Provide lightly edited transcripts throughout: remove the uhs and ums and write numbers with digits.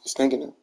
It's thinking it.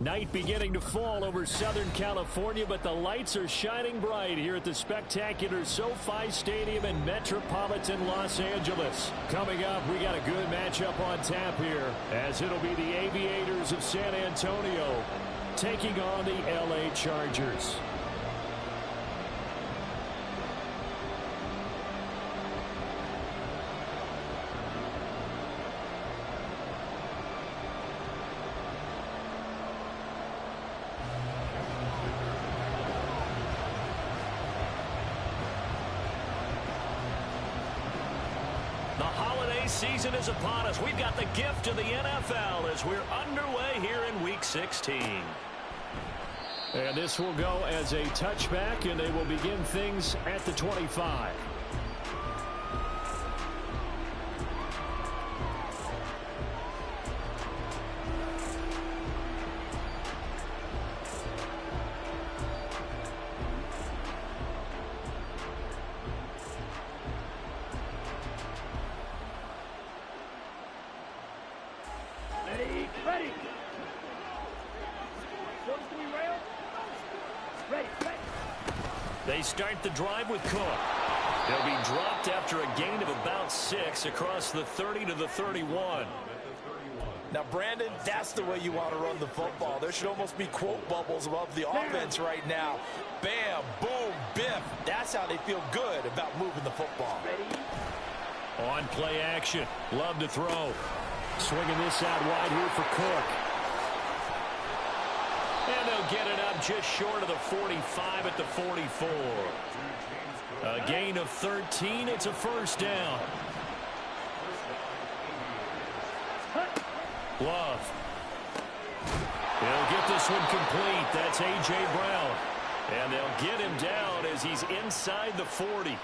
Night beginning to fall over Southern California, but the lights are shining bright here at the spectacular SoFi Stadium in metropolitan Los Angeles. Coming up, we got a good matchup on tap here, as it'll be the Aviators of San Antonio taking on the LA Chargers. The holiday season is upon us. We've got the gift of the NFL as we're underway here in Week 16. And this will go as a touchback, and they will begin things at the 25. They start the drive with Cook. They'll be dropped after a gain of about 6 across the 30 to the 31. Now, Brandon, that's the way you want to run the football. There should almost be quote bubbles above the offense right now. Bam, boom, biff. That's how they feel good about moving the football. On play action. Love to throw. Swinging this out wide here for Cook. And they'll get it up just short of the 45 at the 44. A gain of 13. It's a first down. Love. They'll get this one complete. That's A.J. Brown. And they'll get him down as he's inside the 40.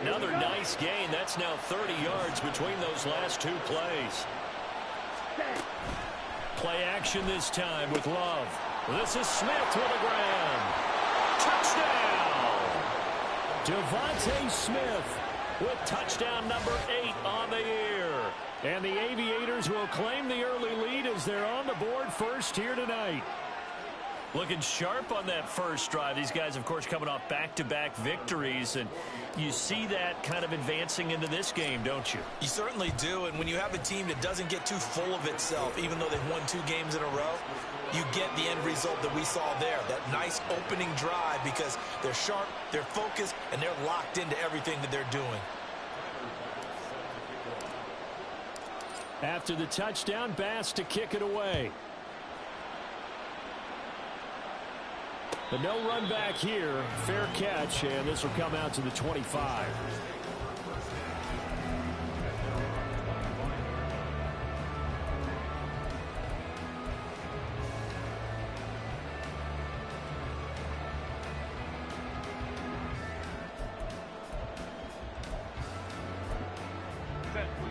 Another nice gain. That's now 30 yards between those last two plays. Play action this time with Love. This is Smith with a grab. Touchdown! Devontae Smith with touchdown number 8 on the year. And the Aviators will claim the early lead as they're on the board first here tonight. Looking sharp on that first drive. These guys, of course, coming off back-to-back victories, and you see that kind of advancing into this game, don't you? You certainly do, and when you have a team that doesn't get too full of itself, even though they've won 2 games in a row, you get the end result that we saw there, that nice opening drive, because they're sharp, they're focused, and they're locked into everything that they're doing. After the touchdown, Bass to kick it away. But no run back here. Fair catch, and this will come out to the 25.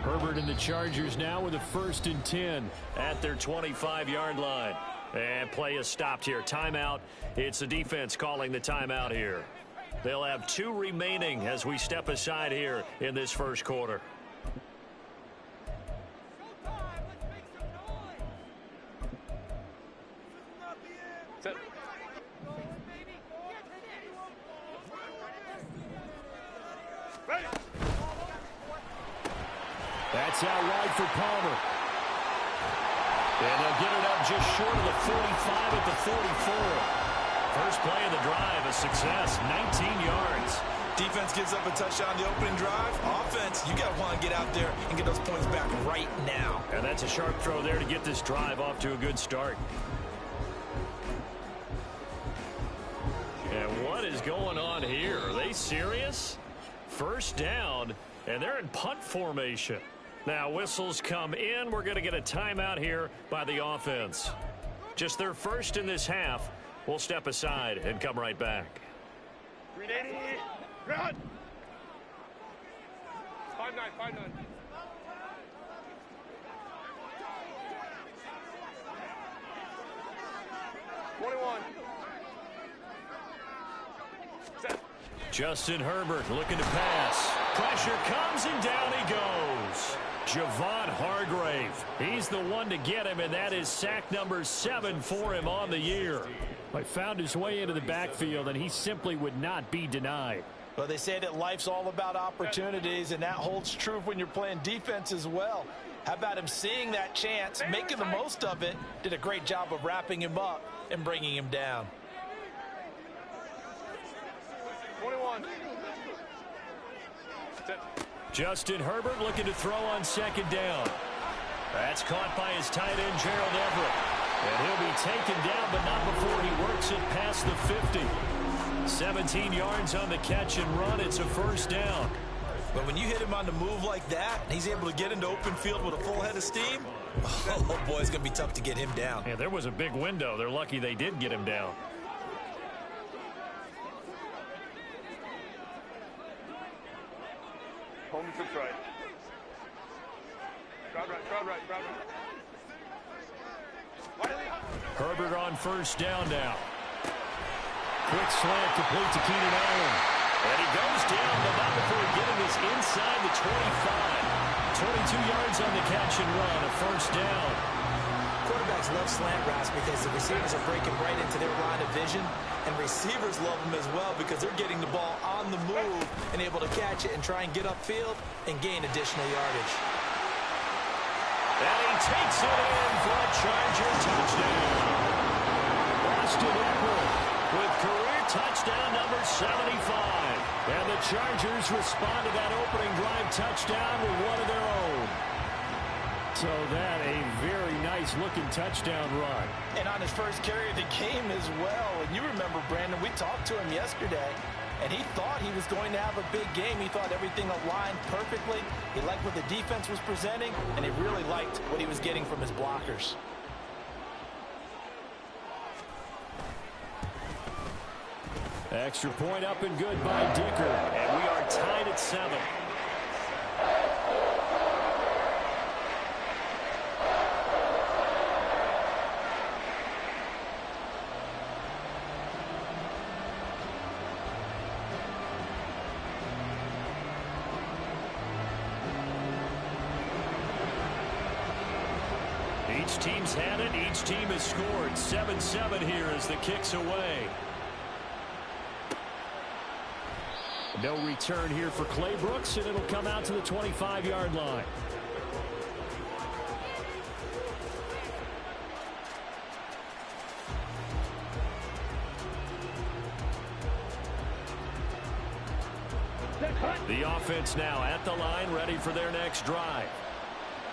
Herbert and the Chargers now with a 1st and 10 at their 25-yard line. And play is stopped here. Timeout. It's the defense calling the timeout here. They'll have 2 remaining as we step aside here in this first quarter. That's out wide for Palmer. And they'll get it up just short of the 45 at the 44. First play of the drive, a success, 19 yards. Defense gives up a touchdown on the opening drive. Offense, you got to want to get out there and get those points back right now. And that's a sharp throw there to get this drive off to a good start. And what is going on here? Are they serious? First down, and they're in punt formation. Now whistles come in. We're going to get a timeout here by the offense. Just their first in this half. We'll step aside and come right back. 380, run! 5-9, 5-9. Justin Herbert looking to pass. Pressure comes and down he goes. Javon Hargrave. He's the one to get him, and that is sack number 7 for him on the year. He found his way into the backfield, and he simply would not be denied. Well, they say that life's all about opportunities, and that holds true when you're playing defense as well. How about him seeing that chance, making the most of it, did a great job of wrapping him up and bringing him down. 21. Justin Herbert looking to throw on second down. That's caught by his tight end, Gerald Everett. And he'll be taken down, but not before he works it past the 50. 17 yards on the catch and run. It's a first down. But when you hit him on the move like that, and he's able to get into open field with a full head of steam, oh boy, it's going to be tough to get him down. Yeah, there was a big window. They're lucky they did get him down. Home 6 right. Crowd right, crowd right, crowd right. Herbert on first down now. Quick slant complete to Keenan Allen. And he goes down, but not before getting this inside the 25. 22 yards on the catch and run, a first down. Quarterbacks love slant routes because the receivers are breaking right into their line of vision, and receivers love them as well because they're getting the ball on the move and able to catch it and try and get upfield and gain additional yardage. And he takes it in for a Charger touchdown. Austin Eckler with career touchdown number 75. And the Chargers respond to that opening drive touchdown with one of their own. So that a very nice-looking touchdown run. And on his first carry of the game as well. And you remember, Brandon, we talked to him yesterday, and he thought he was going to have a big game. He thought everything aligned perfectly. He liked what the defense was presenting, and he really liked what he was getting from his blockers. Extra point up and good by Dicker. And we are tied at 7. Each team's had it. Each team has scored. 7-7 here as the kick's away. No return here for Claybrooks, and it'll come out to the 25-yard line. The offense now at the line, ready for their next drive.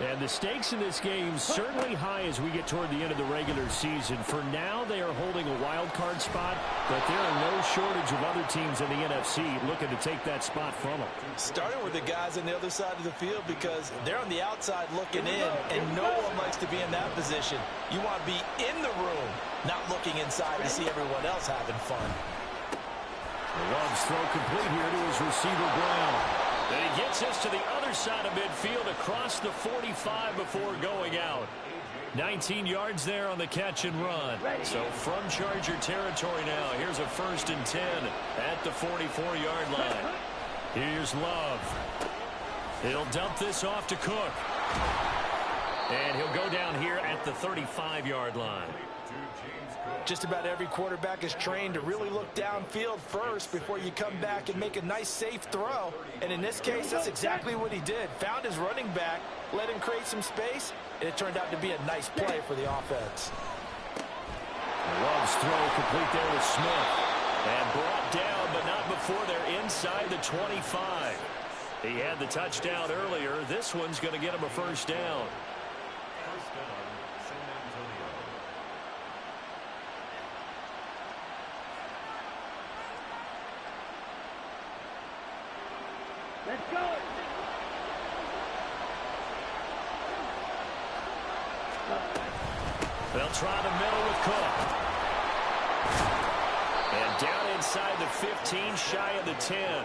And the stakes in this game certainly high as we get toward the end of the regular season. For now, they are holding a wild card spot, but there are no shortage of other teams in the NFC looking to take that spot from them. Starting with the guys on the other side of the field because they're on the outside looking in, and no one likes to be in that position. You want to be in the room, not looking inside to see everyone else having fun. Love's throw complete here to his receiver, Brown. And he gets us to the other side of midfield across the 45 before going out. 19 yards there on the catch and run. So from Charger territory now, here's a 1st and 10 at the 44-yard line. Here's Love. He'll dump this off to Cook. And he'll go down here at the 35-yard line. Just about every quarterback is trained to really look downfield first before you come back and make a nice, safe throw. And in this case, that's exactly what he did. Found his running back, let him create some space, and it turned out to be a nice play for the offense. Love's throw complete there with Smith. And brought down but not before they're inside the 25. He had the touchdown earlier. This one's going to get him a first down. Let's go. They'll try the middle with Cook. And down inside the 15, shy of the 10.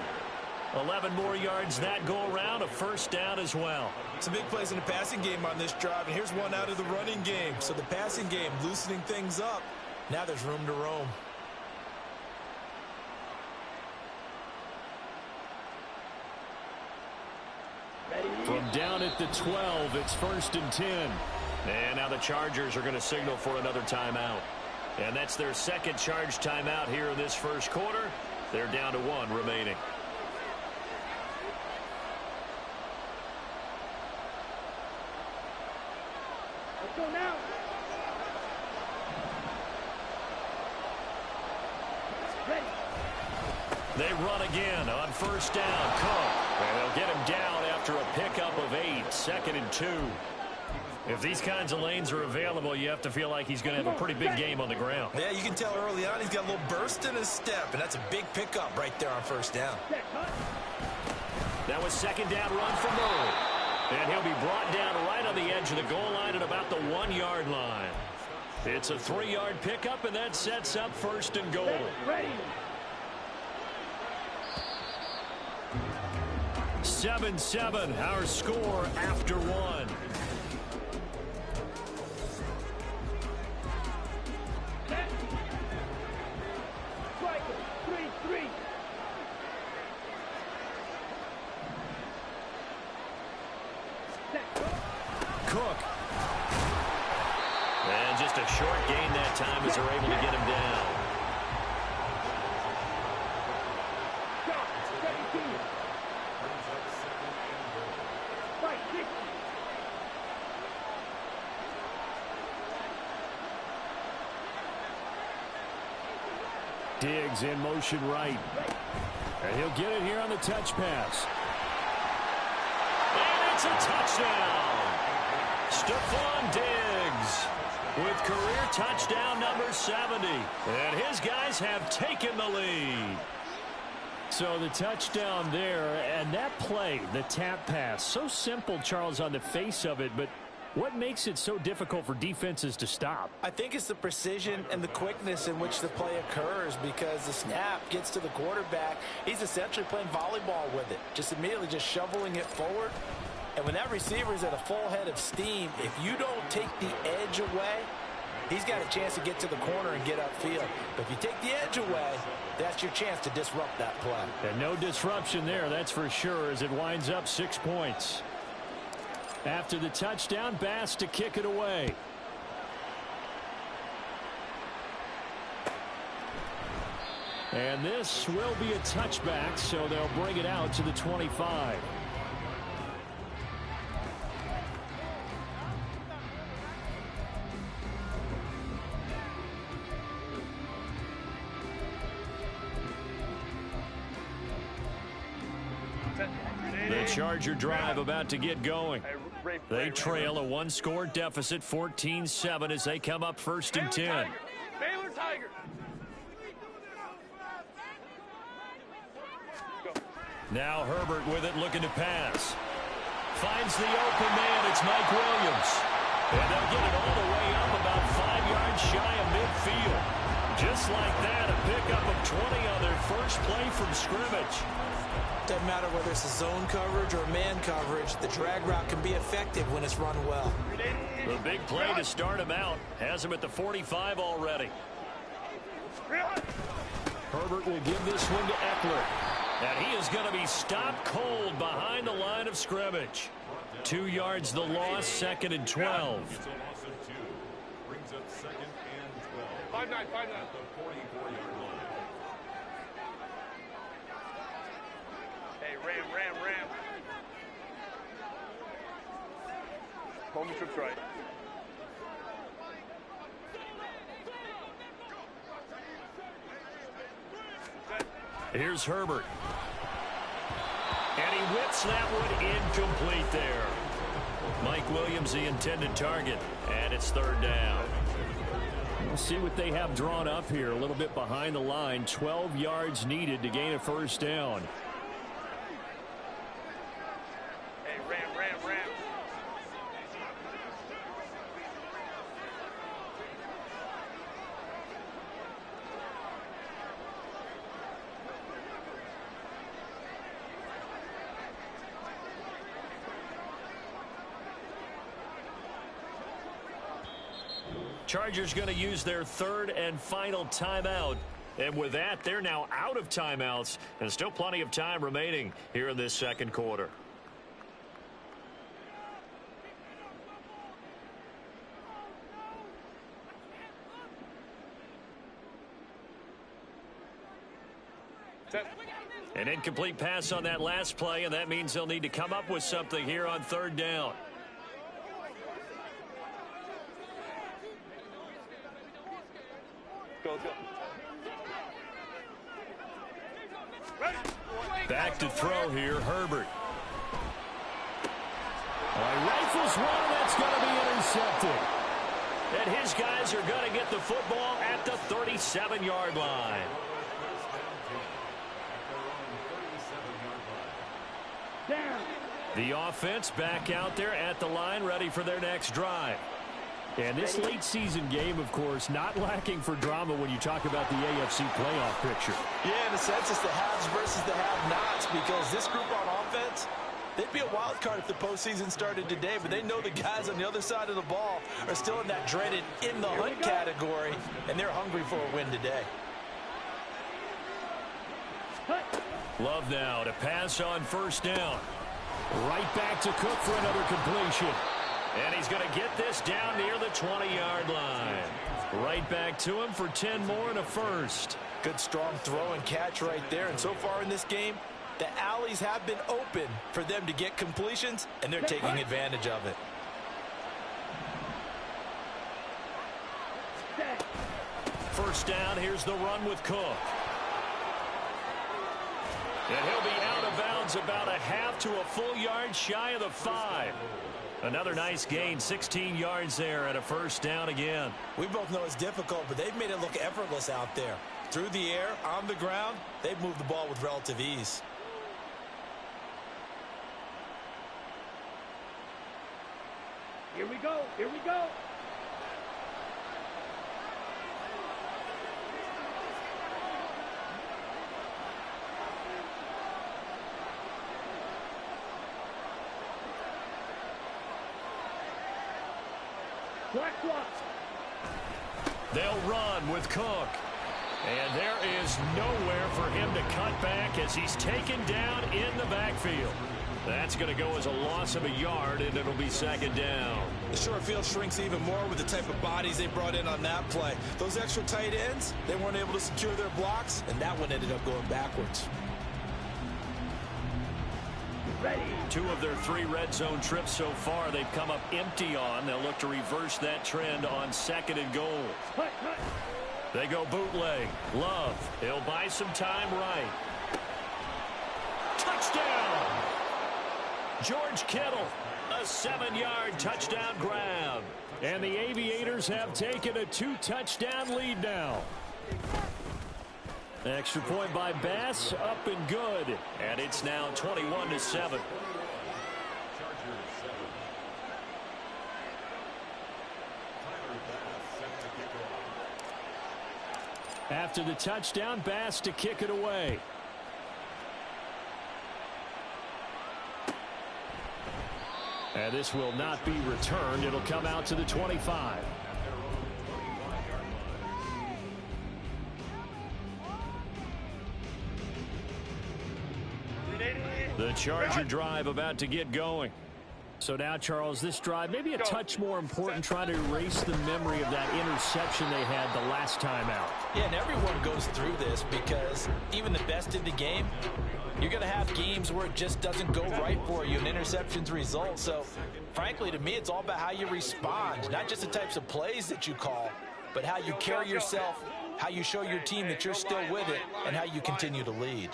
11 more yards that go around, a first down as well. Some big plays in the passing game on this drive, and here's one out of the running game. So the passing game loosening things up. Now there's room to roam. From down at the 12, it's 1st and 10. And now the Chargers are going to signal for another timeout. And that's their second charge timeout here in this first quarter. They're down to 1 remaining. Let's go now. Ready. They run again on first down. Cook. And they'll get him down after a pickup of 8. 2nd and 2. If these kinds of lanes are available, you have to feel like he's going to have a pretty big game on the ground. Yeah, you can tell early on he's got a little burst in his step, and that's a big pickup right there on first down. That was 2nd down run for Murray. And he'll be brought down right on the edge of the goal line at about the 1-yard line. It's a 3-yard pickup, and that sets up 1st and goal. Ready. 7-7, our score after 1. Cook. And just a short gain that time as they're able to get him down. Diggs in motion right. And he'll get it here on the touch pass. And it's a touchdown. Stephon Diggs with career touchdown number 70. And his guys have taken the lead. So the touchdown there, and that play, the tap pass, so simple, Charles, on the face of it, but what makes it so difficult for defenses to stop? I think it's the precision and the quickness in which the play occurs, because the snap gets to the quarterback. He's essentially playing volleyball with it, just immediately just shoveling it forward. And when that receiver is at a full head of steam, if you don't take the edge away, he's got a chance to get to the corner and get upfield. But if you take the edge away, that's your chance to disrupt that play. And no disruption there, that's for sure, as it winds up 6 points. After the touchdown, Bass to kick it away. And this will be a touchback, so they'll bring it out to the 25. The Charger drive about to get going. They trail a 1-score deficit, 14-7, as they come up 1st and 10. Baylor Tiger. Now Herbert with it, looking to pass. Finds the open man. It's Mike Williams. And they'll get it all the way up about 5 yards shy of midfield. Just like that, a pickup of 20 on their first play from scrimmage. Doesn't matter whether it's a zone coverage or man coverage, the drag route can be effective when it's run well. The big play to start him out has him at the 45 already. Herbert will give this one to Eckler. And he is going to be stopped cold behind the line of scrimmage. 2 yards the loss, 2nd and 12. Brings up 2nd and 12. 5-9, 5-9. The 44-yard line. Hey, ram. Home trips right. Here's Herbert. And he whips that one incomplete there. Mike Williams, the intended target, and it's third down. We'll see what they have drawn up here. A little bit behind the line. 12 yards needed to gain a first down. Hey, Ram. Chargers going to use their third and final timeout. And with that, they're now out of timeouts. And still plenty of time remaining here in this second quarter. An incomplete pass on that last play, and that means they'll need to come up with something here on third down. Back to throw here, Herbert. He rifles one that's going to be intercepted. And his guys are going to get the football at the 37-yard line. The offense back out there at the line, ready for their next drive. And this late season game, of course, not lacking for drama when you talk about the AFC playoff picture. Yeah, in a sense, it's the haves versus the have-nots, because this group on offense, they'd be a wild card if the postseason started today, but they know the guys on the other side of the ball are still in that dreaded in-the-hunt category, and they're hungry for a win today. Love now to pass on first down. Right back to Cook for another completion. And he's going to get this down near the 20-yard line. Right back to him for 10 more and a first. Good strong throw and catch right there. And so far in this game, the alleys have been open for them to get completions, and they're taking advantage of it. First down, here's the run with Cook. And he'll be out of bounds about a half to a full yard shy of the 5. Another nice gain, 16 yards there, and a first down again. We both know it's difficult, but they've made it look effortless out there. Through the air, on the ground, they've moved the ball with relative ease. Here we go. Here we go. They'll run with Cook. And there is nowhere for him to cut back as he's taken down in the backfield. That's going to go as a loss of a yard, and it'll be second down. The short field shrinks even more with the type of bodies they brought in on that play. Those extra tight ends, they weren't able to secure their blocks, and that one ended up going backwards. Ready. 2 of their 3 red zone trips so far they've come up empty on. They'll look to reverse that trend on second and goal. They go bootleg. Love. He'll buy some time right. Touchdown! George Kittle, a 7-yard touchdown grab. And the Aviators have taken a 2-touchdown lead now. Extra point by Bass, up and good. And it's now 21-7. After the touchdown, Bass to kick it away. And this will not be returned. It'll come out to the 25. The Charger drive about to get going. So now, Charles, this drive maybe a touch more important, trying to erase the memory of that interception they had the last time out. Yeah, and everyone goes through this because even the best in the game, you're going to have games where it just doesn't go right for you and interceptions result. So, frankly, to me, it's all about how you respond, not just the types of plays that you call, but how you carry yourself, how you show your team that you're still with it, and how you continue to lead.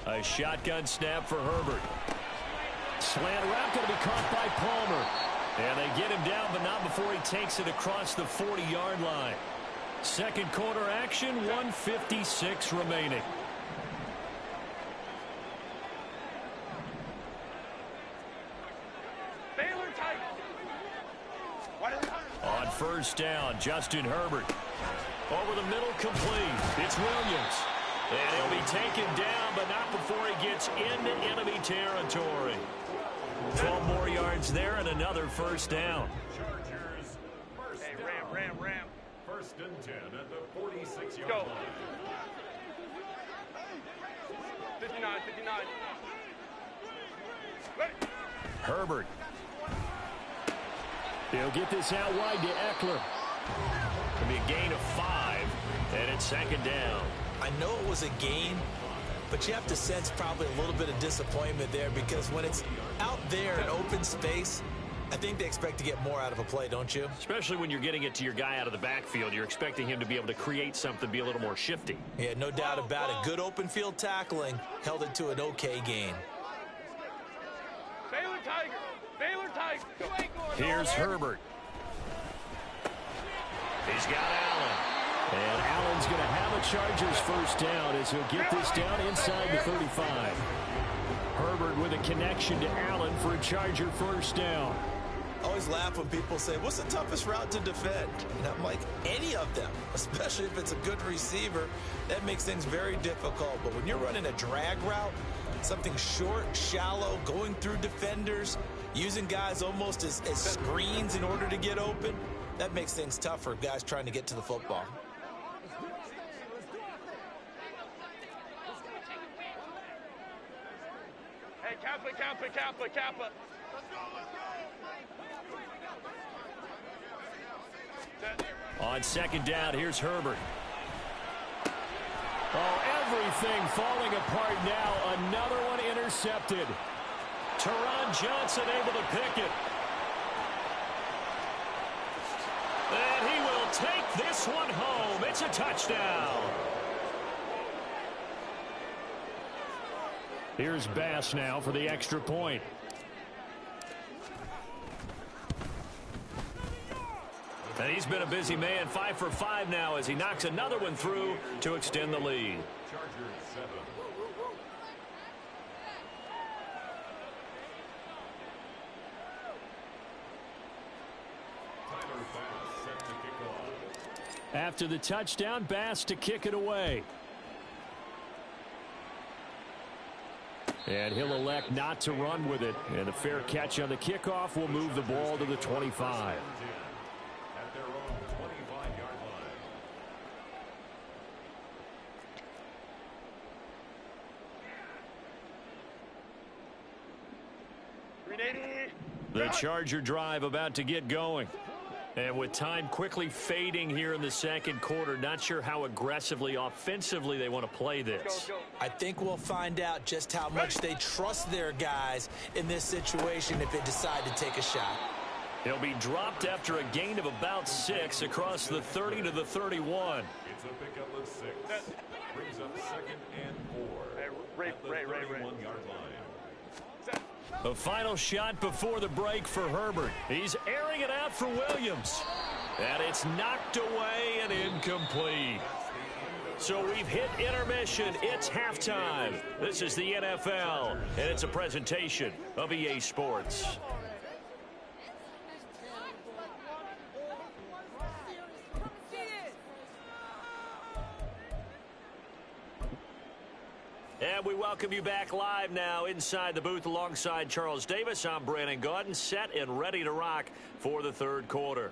A shotgun snap for Herbert. Slant route going to be caught by Palmer. And they get him down, but not before he takes it across the 40-yard line. Second quarter action, 1:56 remaining. On first down, Justin Herbert. Over the middle, complete. It's Williams. And he'll be taken down, but not before he gets into enemy territory. 12 more yards there and another first down. Chargers, first down. Ram. First and 10 at the 46-yard Go. line. 59. Ready. Herbert. He'll get this out wide to Eckler. It'll be a gain of 5, and it's second down. I know it was a gain, but you have to sense probably a little bit of disappointment there, because when it's out there in open space, I think they expect to get more out of a play, don't you? Especially when you're getting it to your guy out of the backfield. You're expecting him to be able to create something, be a little more shifty. Yeah, no doubt about it. Good open field tackling held it to an okay gain. Baylor Tiger. Go. Here's Herbert. He's got Allen. And Allen's going to have a Chargers first down as he'll get this down inside the 35. Herbert with a connection to Allen for a Charger first down. I always laugh when people say, what's the toughest route to defend? And I'm like, any of them, especially if it's a good receiver. That makes things very difficult. But when you're running a drag route, something short, shallow, going through defenders, using guys almost as screens in order to get open, that makes things tough for guys trying to get to the football. Hey, Kappa. On second down, here's Herbert. Oh, everything falling apart now. Another one intercepted. Teron Johnson able to pick it. And he will take this one home. It's a touchdown. Here's Bass now for the extra point. And he's been a busy man, 5 for 5 now as he knocks another one through to extend the lead. Chargers 7. Tyler Bass set to kick off. After the touchdown, Bass to kick it away. And he'll elect not to run with it. And a fair catch on the kickoff will move the ball to the 25. At their own 25-yard line. The Charger drive about to get going. And with time quickly fading here in the second quarter, not sure how aggressively, offensively they want to play this. I think we'll find out just how much they trust their guys in this situation if they decide to take a shot. He'll be dropped after a gain of about 6 across the 30 to the 31. It's a pickup of 6. Brings up second and 4. At the 31-yard line. The final shot before the break for Herbert. He's airing it out for Williams. And it's knocked away and incomplete. So we've hit intermission. It's halftime. This is the NFL, and it's a presentation of EA Sports. And we welcome you back live now inside the booth alongside Charles Davis. I'm Brandon Gaudin, set and ready to rock for the third quarter.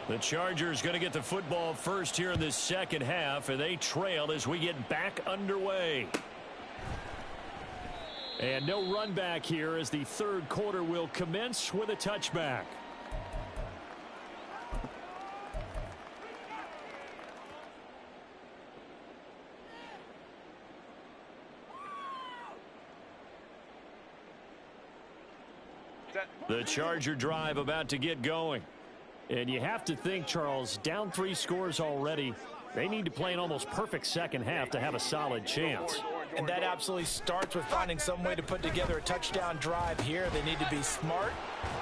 The Chargers going to get the football first here in this second half, and they trail as we get back underway. And no run back here as the third quarter will commence with a touchback. The Charger drive about to get going. And you have to think, Charles, down 3 scores already. They need to play an almost perfect second half to have a solid chance. And that absolutely starts with finding some way to put together a touchdown drive here. They need to be smart,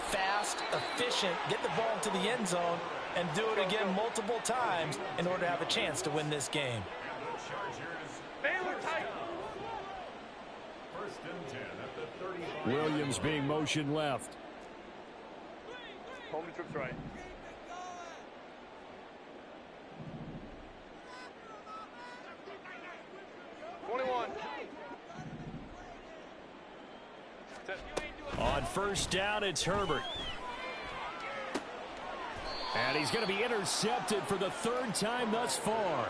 fast, efficient, get the ball into the end zone, and do it again multiple times in order to have a chance to win this game. Baylor tight. First and 10 at the 35. Williams being motion left. Home to trips right. On first down, it's Herbert. And he's going to be intercepted for the 3rd time thus far.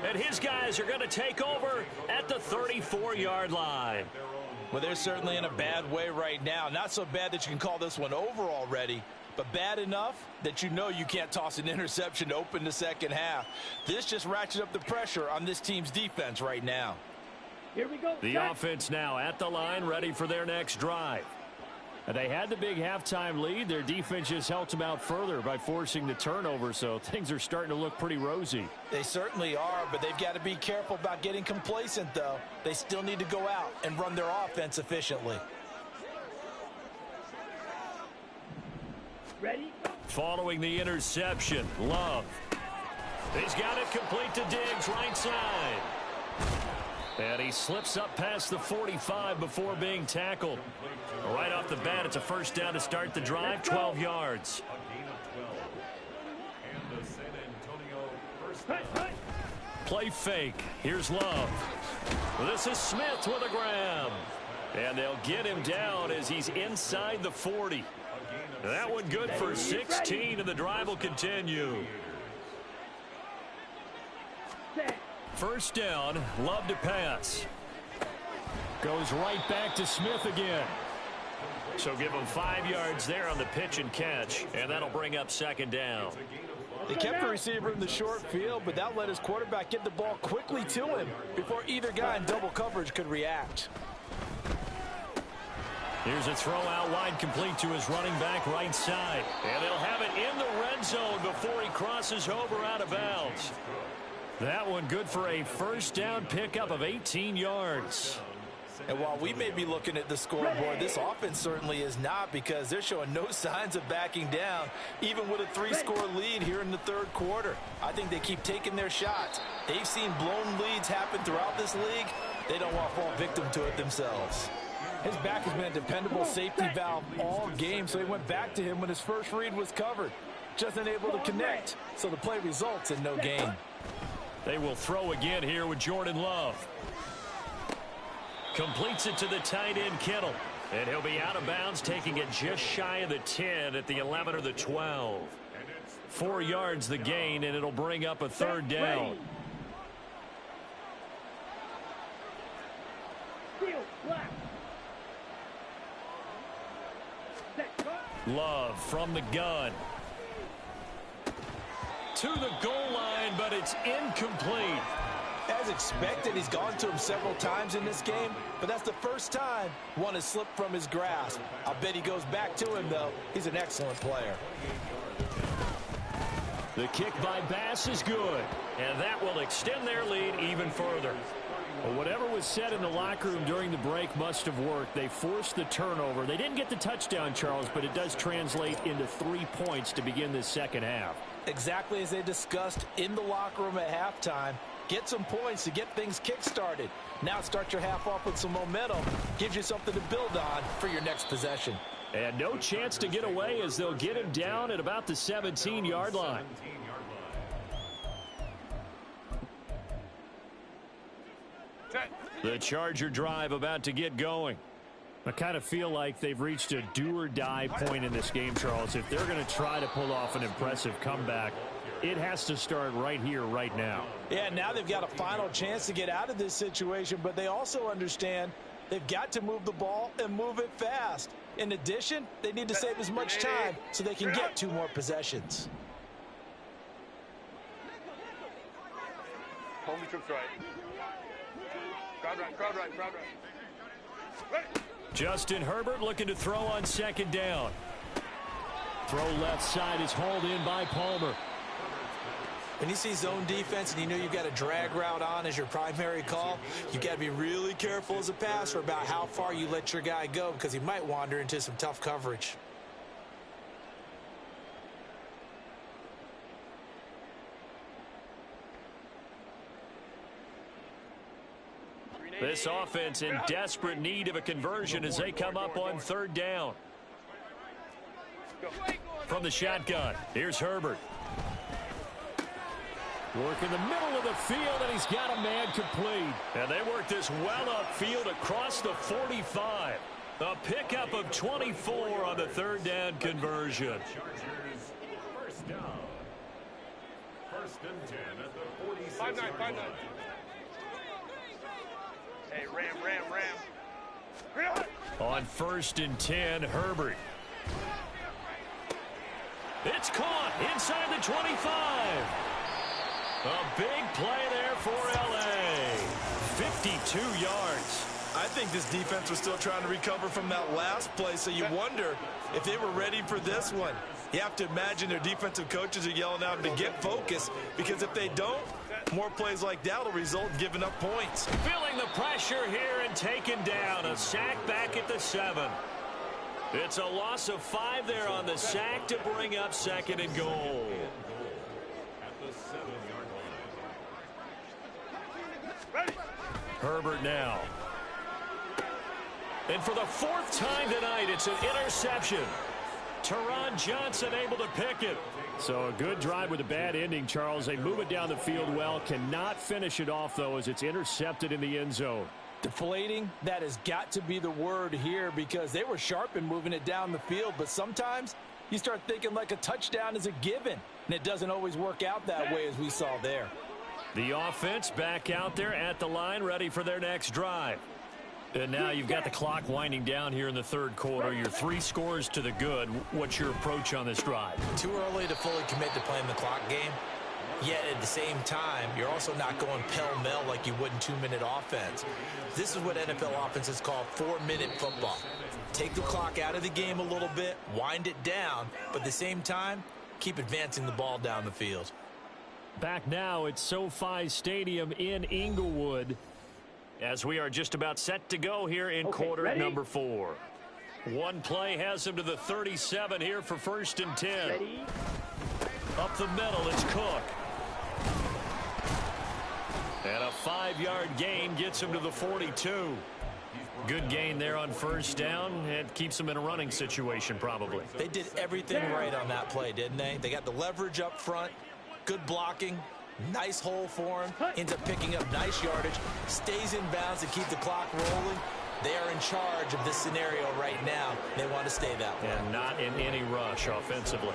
And his guys are going to take over at the 34-yard line. Well, they're certainly in a bad way right now. Not so bad that you can call this one over already, but bad enough that you know you can't toss an interception to open the second half. This just ratchets up the pressure on this team's defense right now. Here we go. The offense now at the line, ready for their next drive. And they had the big halftime lead. Their defense just helped them out further by forcing the turnover, so things are starting to look pretty rosy. They certainly are, but they've got to be careful about getting complacent, though. They still need to go out and run their offense efficiently. Ready? Following the interception, Love. He's got it complete to Diggs, right side. And he slips up past the 45 before being tackled. Right off the bat, it's a first down to start the drive, 12 yards. A gain of 12. And the San Antonio first down. Play fake. Here's Love. This is Smith with a grab. And they'll get him down as he's inside the 40. That one good for 16, and the drive will continue. First down, Love to pass. Goes right back to Smith again. So give him 5 yards there on the pitch and catch, and that'll bring up second down. They kept the receiver in the short field, but that let his quarterback get the ball quickly to him before either guy in double coverage could react. Here's a throw out wide, complete to his running back right side. And they'll have it in the red zone before he crosses over out of bounds. That one good for a first down pickup of 18 yards. And while we may be looking at the scoreboard, this offense certainly is not, because they're showing no signs of backing down, even with a 3-score lead here in the 3rd quarter. I think they keep taking their shots. They've seen blown leads happen throughout this league. They don't want to fall victim to it themselves. His back has been a dependable safety valve all game, so he went back to him when his first read was covered. Just unable to connect, so the play results in no gain. They will throw again here with Jordan Love. Completes it to the tight end, Kittle. And he'll be out of bounds, taking it just shy of the 10 at the 11 or the 12. 4 yards the gain, and it'll bring up a 3rd down. Love from the gun. To the goal line, but it's incomplete. As expected, he's gone to him several times in this game, but that's the first time one has slipped from his grasp. I'll bet he goes back to him, though. He's an excellent player. The kick by Bass is good, and that will extend their lead even further. Well, whatever was said in the locker room during the break must have worked. They forced the turnover. They didn't get the touchdown, Charles, but it does translate into 3 points to begin this second half. Exactly as they discussed in the locker room at halftime. Get some points to get things kick-started. Now start your half off with some momentum. Gives you something to build on for your next possession. And no chance to get away as they'll get him down at about the 17-yard line. The Charger drive about to get going. I kind of feel like they've reached a do-or-die point in this game, Charles. If they're going to try to pull off an impressive comeback, it has to start right here, right now. Yeah, now they've got a final chance to get out of this situation, but they also understand they've got to move the ball and move it fast. In addition, they need to save as much time so they can get 2 more possessions. Home trips right. Crowd right, crowd right, crowd right. Ready. Justin Herbert looking to throw on second down. Throw left side is hauled in by Palmer. When you see zone defense and you know you've got a drag route on as your primary call, you've got to be really careful as a passer about how far you let your guy go because he might wander into some tough coverage. This offense in desperate need of a conversion as they come up on third down. From the shotgun, here's Herbert. Work in the middle of the field, and he's got a man complete. And they work this well upfield across the 45. A pickup of 24 on the third down conversion. Chargers, first down. First and 10 at the 46. 5-9, 5-9. Hey, Ram. On first and 10, Herbert. It's caught inside the 25. A big play there for L.A. 52 yards. I think this defense was still trying to recover from that last play, so you wonder if they were ready for this one. You have to imagine their defensive coaches are yelling at them to get focused, because if they don't, more plays like that will result in giving up points. Feeling the pressure here and taken down. A sack back at the 7. It's a loss of 5 there on the sack to bring up second and goal. At the 7-yard line. Herbert now. And for the 4th time tonight, it's an interception. Teron Johnson able to pick it. So a good drive with a bad ending, Charles. They move it down the field well. Cannot finish it off, though, as it's intercepted in the end zone. Deflating, that has got to be the word here, because they were sharp in moving it down the field, but sometimes you start thinking like a touchdown is a given, and it doesn't always work out that way as we saw there. The offense back out there at the line, ready for their next drive. And now you've got the clock winding down here in the third quarter. You're 3 scores to the good. What's your approach on this drive? Too early to fully commit to playing the clock game. Yet at the same time, you're also not going pell-mell like you would in 2-minute offense. This is what NFL offenses call 4-minute football. Take the clock out of the game a little bit, wind it down, but at the same time, keep advancing the ball down the field. Back now at SoFi Stadium in Inglewood, as we are just about set to go here in quarter number 4. One play has him to the 37 here for first and 10. Ready? Up the middle, it's Cook. And a 5-yard gain gets him to the 42. Good gain there on first down, and keeps him in a running situation probably. They did everything right on that play, didn't they? They got the leverage up front, good blocking, nice hole for him, ends up picking up nice yardage, stays in bounds to keep the clock rolling. They are in charge of this scenario right now. They want to stay that way. And not in any rush offensively.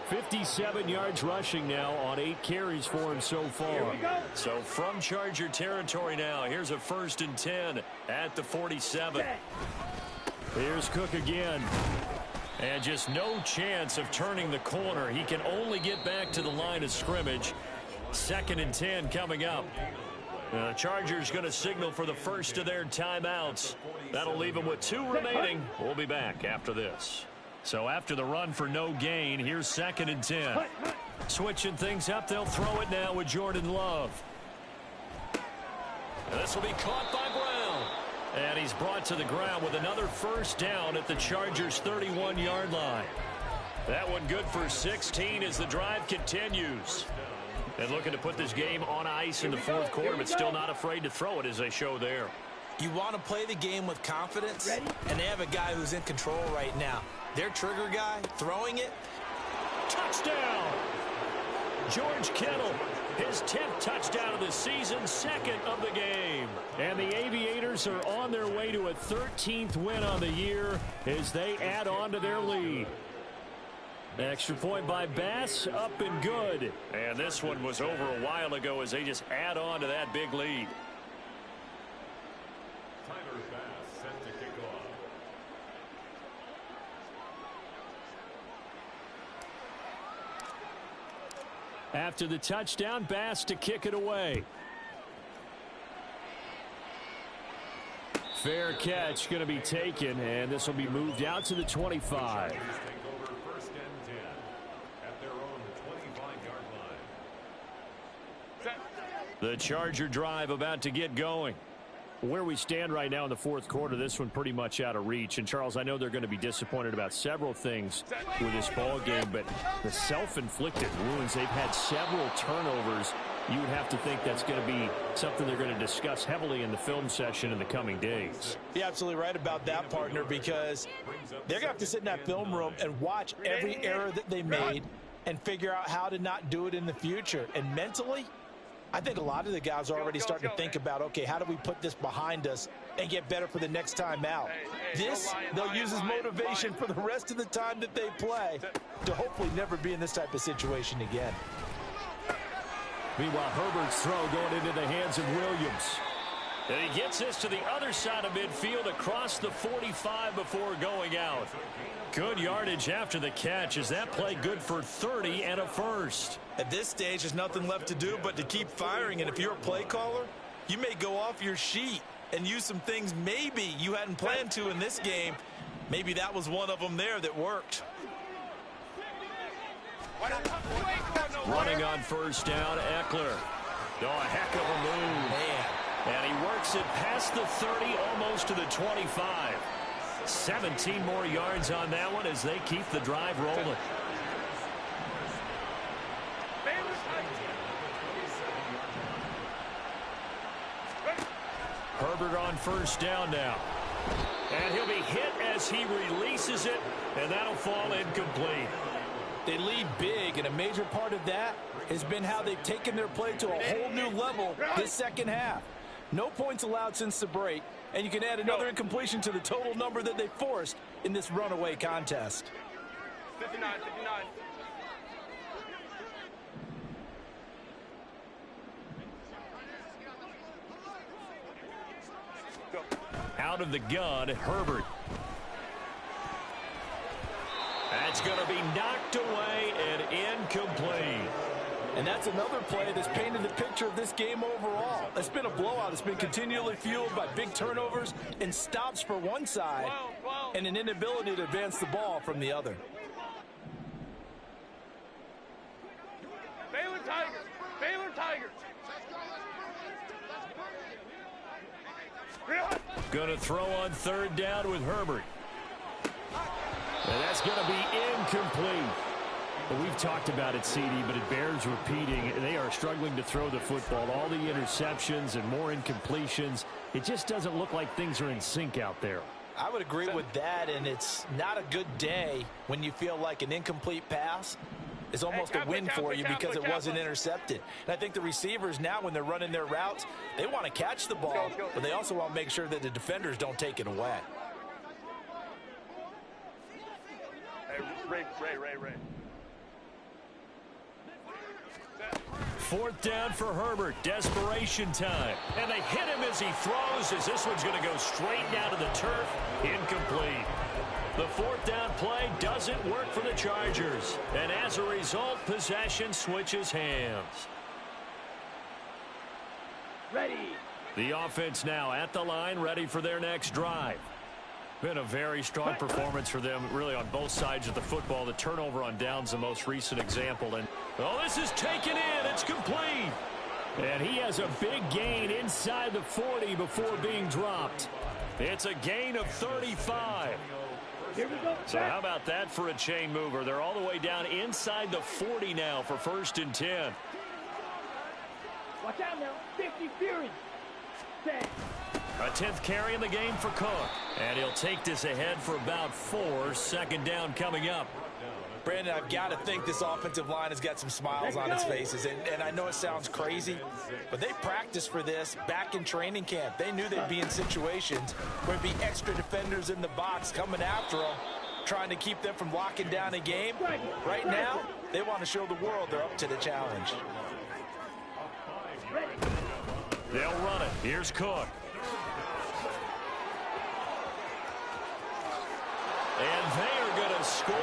57 yards rushing now on 8 carries for him so far. So from Charger territory now, here's a first and 10 at the 47. Here's Cook again. And just no chance of turning the corner. He can only get back to the line of scrimmage. Second and 10 coming up. The Chargers going to signal for the first of their timeouts. That'll leave them with 2 remaining. We'll be back after this. So after the run for no gain, here's second and 10. Switching things up, they'll throw it now with Jordan Love. And this will be caught by Brown. And he's brought to the ground with another first down at the Chargers' 31-yard line. That one good for 16 as the drive continues. And looking to put this game on ice in the fourth quarter, but still not afraid to throw it as they show there. You want to play the game with confidence, and they have a guy who's in control right now. Their trigger guy throwing it. Touchdown! George Kittle, his 10th touchdown of the season, 2nd of the game. And the Aviators are on their way to a 13th win on the year as they add on to their lead. Extra point by Bass, up and good. And this one was over a while ago as they just add on to that big lead. Tyler Bass set to kick off. After the touchdown, Bass to kick it away. Fair catch going to be taken, and this will be moved out to the 25. Take over first and 10 at their own 25-yard line. The Charger drive about to get going. Where we stand right now in the fourth quarter, this one pretty much out of reach. And, Charles, I know they're going to be disappointed about several things with this ball game, but the self-inflicted wounds, they've had several turnovers. You would have to think that's going to be something they're going to discuss heavily in the film session in the coming days. You're absolutely right about that, partner, because they're going to have to sit in that film room and watch every error that they made and figure out how to not do it in the future. And mentally, I think a lot of the guys are already starting to think about, okay, how do we put this behind us and get better for the next time out? This, they'll use as motivation for the rest of the time that they play to hopefully never be in this type of situation again. Meanwhile, Herbert's throw going into the hands of Williams. And he gets this to the other side of midfield across the 45 before going out. Good yardage after the catch. Is that play good for 30 and a first? At this stage, there's nothing left to do but to keep firing. And if you're a play caller, you may go off your sheet and use some things maybe you hadn't planned to in this game. Maybe that was one of them there that worked. Running on first down, Eckler. Oh, a heck of a move. Man. And he works it past the 30, almost to the 25. 17 more yards on that one as they keep the drive rolling. Herbert on first down now. And he'll be hit as he releases it, and that'll fall incomplete. They lead big, and a major part of that has been how they've taken their play to a whole new level this second half. No points allowed since the break, and you can add another incompletion to the total number that they forced in this runaway contest. 59. Out of the gun, Herbert. That's going to be knocked away and incomplete. And that's another play that's painted the picture of this game overall. It's been a blowout. It's been continually fueled by big turnovers and stops for one side and an inability to advance the ball from the other. Baylor Tigers. Baylor Tigers. Going to throw on third down with Herbert. And that's going to be incomplete. But we've talked about it, CD, but it bears repeating. They are struggling to throw the football. All the interceptions and more incompletions. It just doesn't look like things are in sync out there. I would agree with that, and it's not a good day when you feel like an incomplete pass is almost a win for you because it wasn't intercepted. And I think the receivers now, when they're running their routes, they want to catch the ball, but they also want to make sure that the defenders don't take it away. Ray. Fourth down for Herbert. Desperation time. And they hit him as he throws, as this one's going to go straight down to the turf. Incomplete. The fourth down play doesn't work for the Chargers. And as a result, possession switches hands. Ready. The offense now at the line, ready for their next drive. Been a very strong performance for them, really, on both sides of the football. The turnover on downs, the most recent example. And oh, this is taken in. It's complete. And he has a big gain inside the 40 before being dropped. It's a gain of 35. Here we go. So how about that for a chain mover? They're all the way down inside the 40 now for first and 10. Watch out now. 50 Fury. 10. A 10th carry in the game for Cook. And he'll take this ahead for about 4. Second down coming up. Brandon, I've got to think this offensive line has got some smiles on its faces. And I know it sounds crazy, but they practiced for this back in training camp. They knew they'd be in situations where there'd be extra defenders in the box coming after them, trying to keep them from locking down a game. Right now, they want to show the world they're up to the challenge. They'll run it. Here's Cook. And they are going to score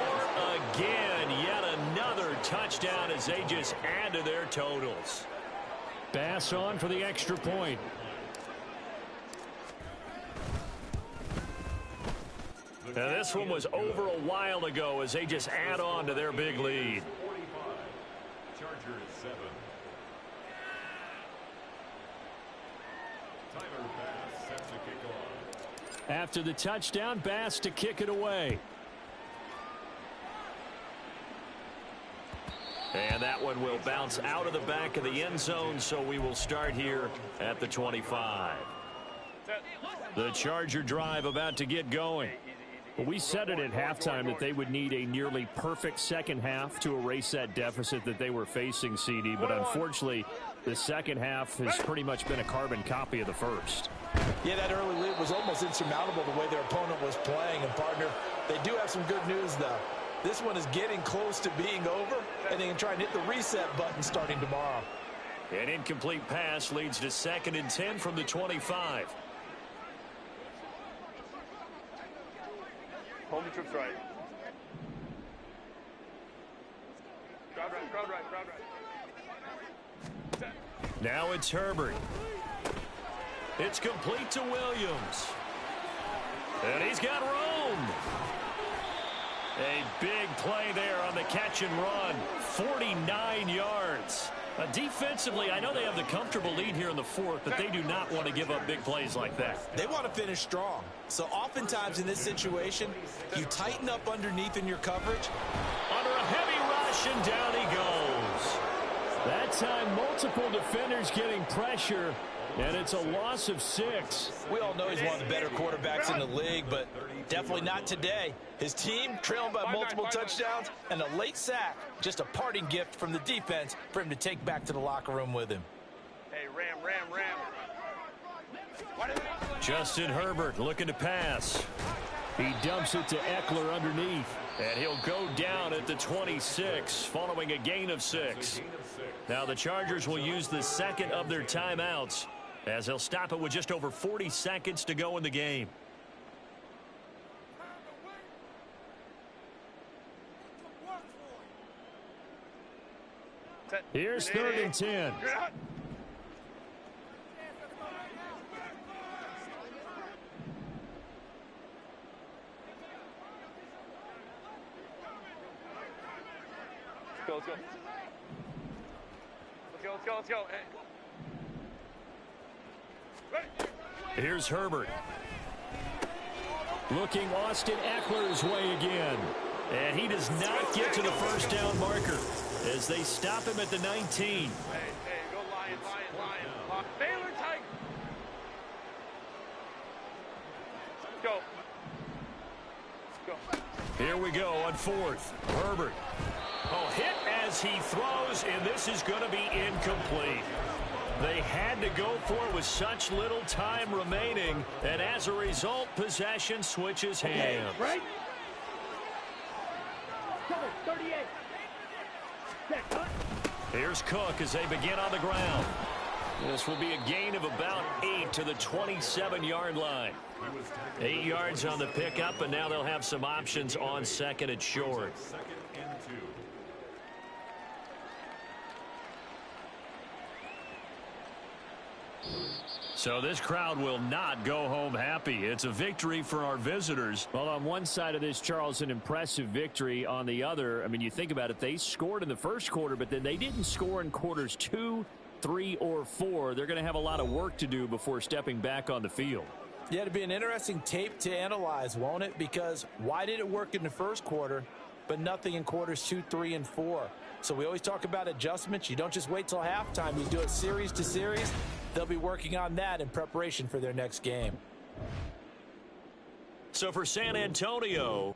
again. Yet another touchdown as they just add to their totals. Bass on for the extra point. Now, this one was over a while ago as they just add on to their big lead. 45. Chargers 7. Tyler Bass sets the kick off. After the touchdown, Bass to kick it away. And that one will bounce out of the back of the end zone, so we will start here at the 25. The Charger drive about to get going. Well, we said it at halftime that they would need a nearly perfect second half to erase that deficit that they were facing, CD, but unfortunately, the second half has pretty much been a carbon copy of the first. Yeah, that early lead was almost insurmountable the way their opponent was playing. And, partner, they do have some good news, though. This one is getting close to being over, and they can try and hit the reset button starting tomorrow. An incomplete pass leads to 2nd and 10 from the 25. Home trips right. Crowd right, crowd right, crowd right. Now it's Herbert. It's complete to Williams. And he's got room. A big play there on the catch and run. 49 yards. Defensively, I know they have the comfortable lead here in the 4th, but they do not want to give up big plays like that. They want to finish strong. So oftentimes in this situation, you tighten up underneath in your coverage. Under a heavy rush, and down he goes. That time, multiple defenders getting pressure, and it's a loss of 6. We all know he's one of the better quarterbacks in the league, but definitely not today. His team trailing by multiple touchdowns and a late sack. Just a parting gift from the defense for him to take back to the locker room with him. Hey, ram. Justin Herbert looking to pass. He dumps it to Eckler underneath, and he'll go down at the 26 following a gain of 6. Now the Chargers will use the second of their timeouts as they'll stop it with just over 40 seconds to go in the game. Here's 3rd and 10. Let's go. Hey. Here's Herbert. Looking Austin Eckler's way again. And he does not get to the first down marker as they stop him at the 19. Hey, go Lions. Baylor tight. Go. Here we go on 4th. Herbert. Oh, hit as he throws, and this is going to be incomplete. They had to go for it with such little time remaining, and as a result, possession switches hands. Right? 38. Here's Cook as they begin on the ground. This will be a gain of about 8 to the 27-yard line. 8 yards on the pickup, and now they'll have some options on 2nd and short. 2nd and 2. So this crowd will not go home happy. It's a victory for our visitors. Well, on one side of this, Charles, an impressive victory. On the other, I mean, you think about it, they scored in the first quarter, but then they didn't score in quarters 2, 3, or 4. They're going to have a lot of work to do before stepping back on the field. Yeah, it'll be an interesting tape to analyze, won't it? Because why did it work in the first quarter, but nothing in quarters 2, 3, and 4? So we always talk about adjustments. You don't just wait till halftime. You do it series to series. They'll be working on that in preparation for their next game. So for San Antonio,